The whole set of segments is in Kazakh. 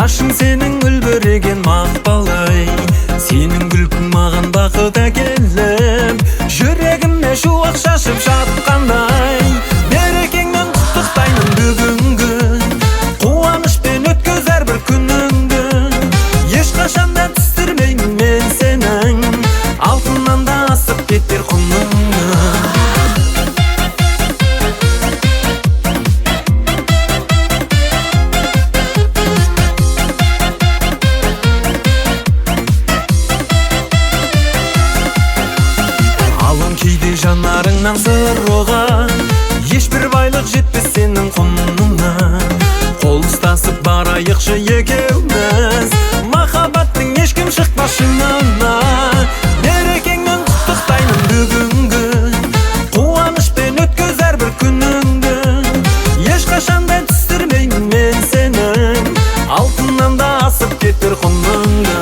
Башың сенің үлбіреген мақпалай, сенің күлкің маған бақыт әкеліп, жүрегіме шуақ шашып жатқандай. Мерекеңмен құттықтаймын бүгінгі, қуанышпен өткіз әрбір күніңді. Ешқашан да түсірмеймін мен сенің, алтыннан да асып кетер құныңды. Кейде жанарыңнан сыр оған, ешбір байлық жетпес сенің құныңа. Қол ұстасып барайықшы екеуміз, махаббаттың ешкім шықпас шыңына. Мерекеңмен құттықтаймын бүгінгі, қуанышпен өткіз әрбір күніңді. Ешқашан да түсірмеймін мен сенің, алтыннан да асып кетер құныңды.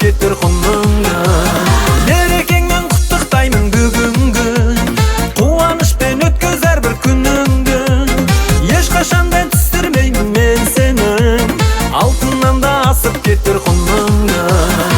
Кетер құныңды. Мерекеңмен құттықтаймын бүгінгі, қуанышпен өткіз әрбір күніңді. Ешқашан да түсірмеймін мен сенің, алтыннан да асып кетер құныңды.